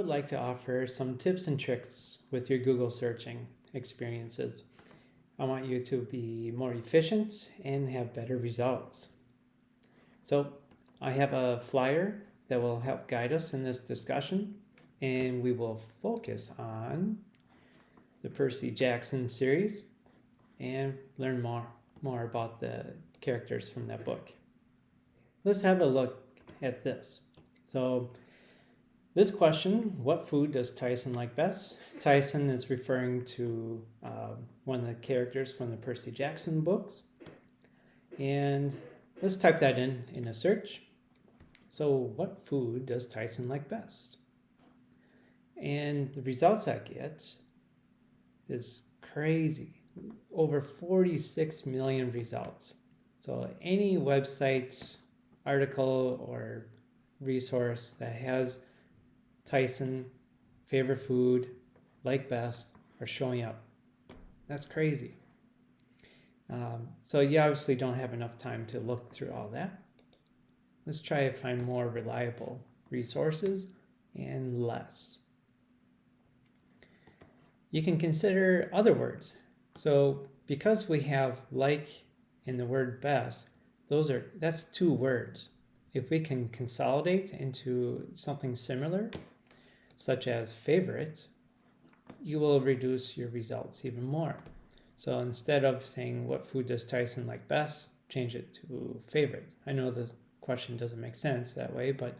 would like to offer some tips and tricks with your Google searching experiences. I want you to be more efficient and have better results. So I have a flyer that will help guide us in this discussion, and we will focus on the Percy Jackson series and learn more about the characters from that book. Let's have a look at this. So this question, what food does Tyson like best? Tyson is referring to one of the characters from the Percy Jackson books. And let's type that in a search. So what food does Tyson like best? And the results I get is crazy. Over 46 million results. So any website, article, or resource that has Tyson, favorite food, like best, are showing up. That's crazy. So you obviously don't have enough time to look through all that. Let's try to find more reliable resources and less. You can consider other words. So because we have like in the word best, that's two words. If we can consolidate into something similar, such as favorite, you will reduce your results even more. So instead of saying what food does Tyson like best, change it to favorite. I know the question doesn't make sense that way, but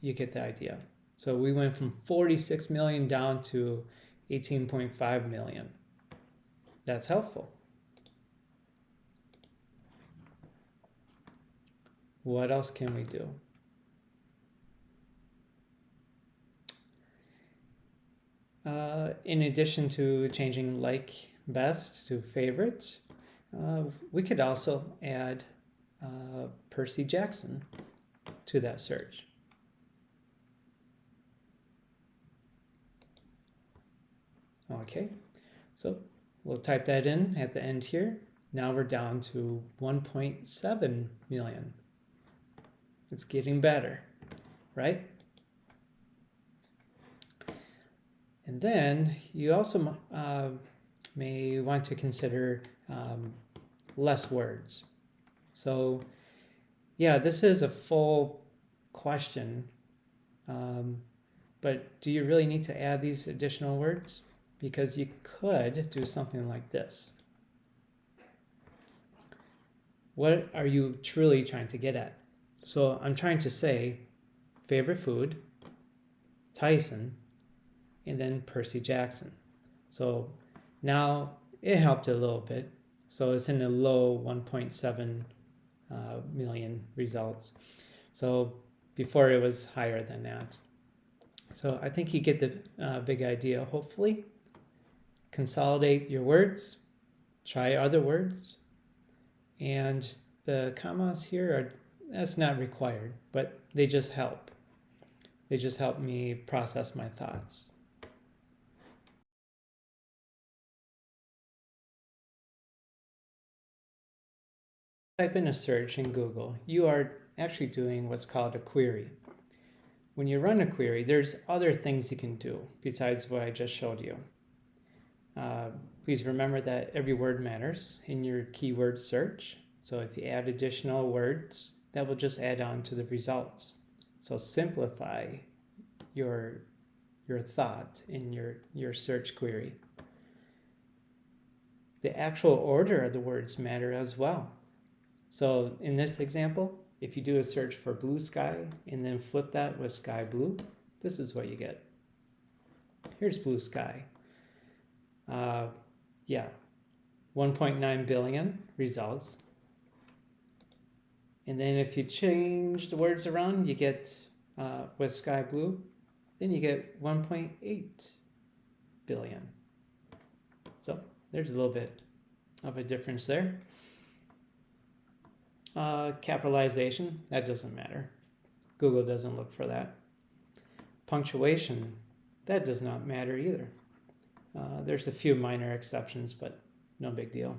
you get the idea. So we went from 46 million down to 18.5 million. That's helpful. What else can we do? In addition to changing like best to favorite, we could also add Percy Jackson to that search. Okay, so we'll type that in at the end here. Now we're down to 1.7 million. It's getting better, right? And then you also may want to consider less words. So yeah, this is a full question, but do you really need to add these additional words? Because you could do something like this. What are you truly trying to get at? So I'm trying to say favorite food, Tyson, and then Percy Jackson. So now it helped a little bit. So it's in the low 1.7 million results. So before it was higher than that. So I think you get the big idea, hopefully. Consolidate your words, try other words, and the commas here that's not required, but they just help. They just help me process my thoughts. Type in a search in Google, you are actually doing what's called a query. When you run a query, there's other things you can do besides what I just showed you. Please remember that every word matters in your keyword search. So if you add additional words, that will just add on to the results. So simplify your thought in your search query. The actual order of the words matter as well. So in this example, if you do a search for blue sky and then flip that with sky blue, this is what you get. Here's blue sky. 1.9 billion results. And then if you change the words around, you get with sky blue, then you get 1.8 billion. So there's a little bit of a difference there. Capitalization, that doesn't matter. Google doesn't look for that. Punctuation, that does not matter either. There's a few minor exceptions, but no big deal.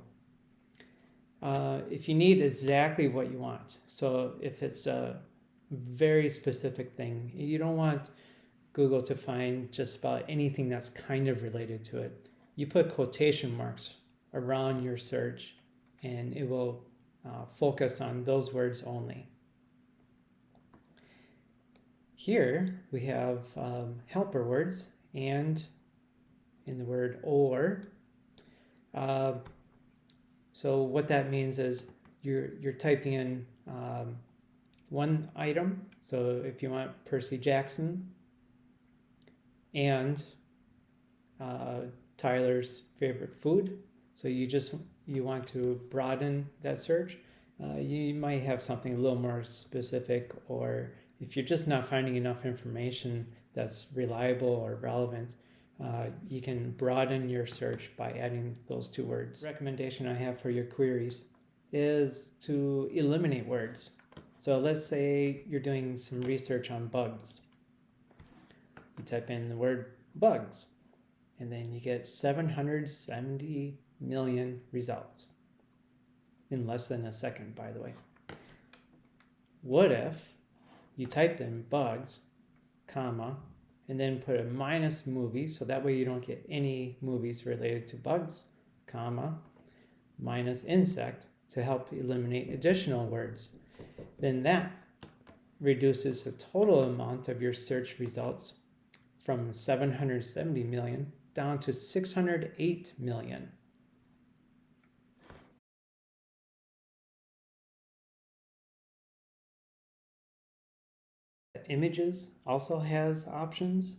If you need exactly what you want, so if it's very specific thing. You don't want Google to find just about anything that's kind of related to it. You put quotation marks around your search and it will focus on those words only. Here we have helper words and in the word or. So what that means is you're typing in one item. So if you want Percy Jackson and Tyler's favorite food, so you want to broaden that search, you might have something a little more specific, or if you're just not finding enough information that's reliable or relevant, you can broaden your search by adding those two words. The recommendation I have for your queries is to eliminate words. So let's say you're doing some research on bugs. You type in the word bugs, and then you get 770 million results in less than a second, by the way. What if you typed in bugs, comma, and then put a minus movie, so that way you don't get any movies related to bugs, comma, minus insect to help eliminate additional words. Then that reduces the total amount of your search results from 770 million down to 608 million. Images also has options.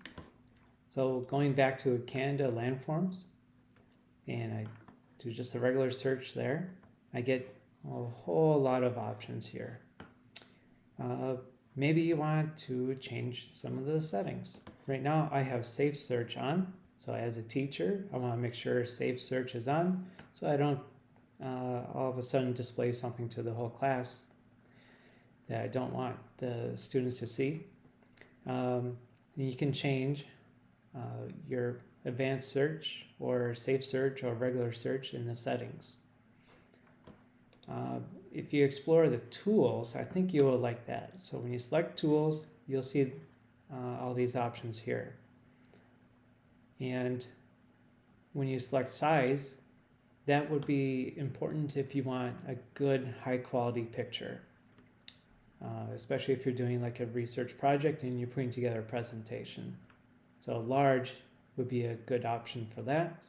So going back to Canada landforms, and I do just a regular search there, I get a whole lot of options here. Maybe you want to change some of the settings. Right now I have Safe Search on, so as a teacher I want to make sure Safe Search is on so I don't all of a sudden display something to the whole class that I don't want the students to see. You can change your advanced search or safe search or regular search in the settings. If you explore the tools, I think you will like that. So when you select tools, you'll see all these options here. And when you select size, that would be important if you want a good high quality picture. Especially if you're doing like a research project and you're putting together a presentation. So large would be a good option for that.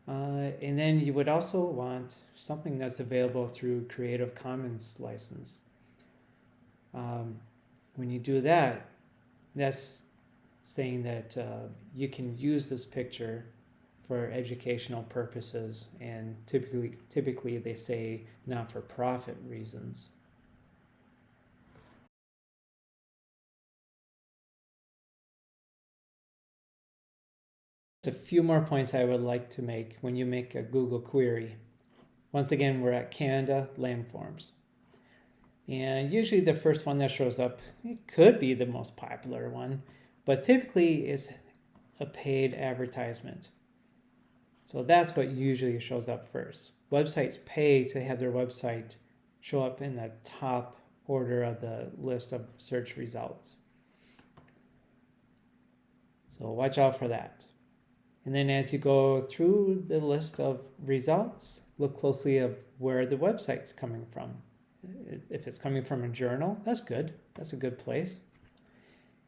And then you would also want something that's available through Creative Commons license. When you do that, that's saying that you can use this picture for educational purposes, and typically they say not-for-profit reasons. A few more points I would like to make when you make a Google query. Once again, we're at Canada landforms. And usually the first one that shows up, it could be the most popular one, but typically it's a paid advertisement. So that's what usually shows up first. Websites pay to have their website show up in the top order of the list of search results. So watch out for that. And then as you go through the list of results, look closely at where the website's coming from. If it's coming from a journal, that's good. That's a good place.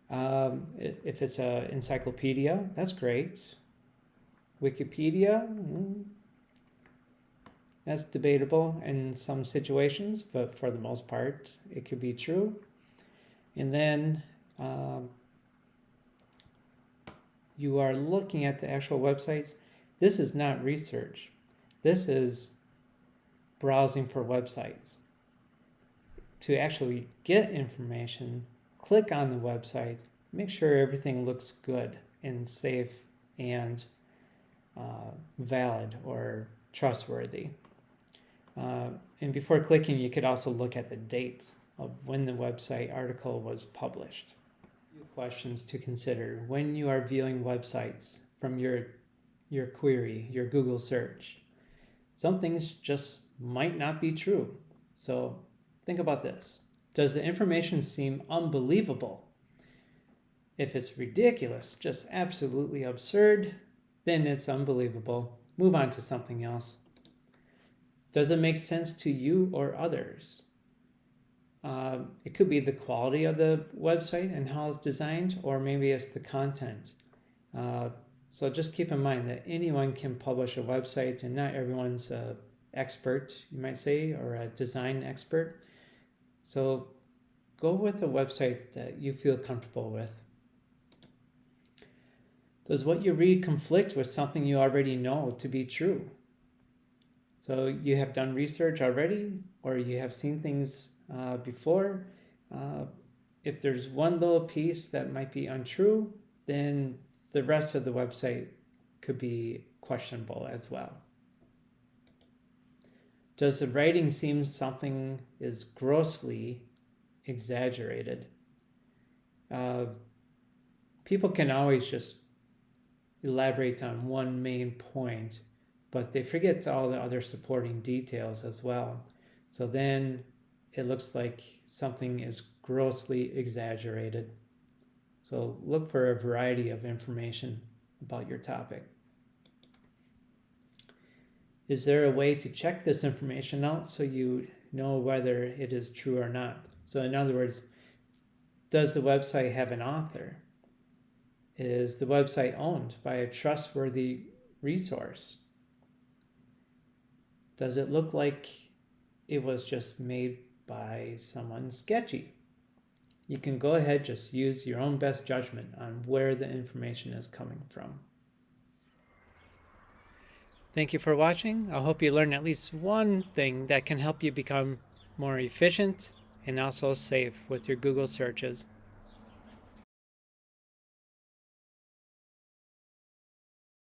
If it's an encyclopedia, that's great. Wikipedia, that's debatable in some situations, but for the most part, it could be true. And then you are looking at the actual websites. This is not research. This is browsing for websites. To actually get information, click on the website, make sure everything looks good and safe and valid or trustworthy. And before clicking, you could also look at the date of when the website article was published. Questions to consider when you are viewing websites from your query, your Google search. Some things just might not be true. So think about this. Does the information seem unbelievable? If it's ridiculous, just absolutely absurd, then it's unbelievable. Move on to something else. Does it make sense to you or others? It could be the quality of the website and how it's designed, or maybe it's the content. So just keep in mind that anyone can publish a website, and not everyone's an expert, you might say, or a design expert. So go with a website that you feel comfortable with. Does what you read conflict with something you already know to be true? So you have done research already, or you have seen things before. If there's one little piece that might be untrue, then the rest of the website could be questionable as well. Does the writing seem something is grossly exaggerated? People can always just elaborate on one main point, but they forget all the other supporting details as well. So then it looks like something is grossly exaggerated. So look for a variety of information about your topic. Is there a way to check this information out so you know whether it is true or not? So in other words, does the website have an author? Is the website owned by a trustworthy resource? Does it look like it was just made by someone sketchy? You can go ahead, just use your own best judgment on where the information is coming from. Thank you for watching. I hope you learned at least one thing that can help you become more efficient and also safe with your Google searches.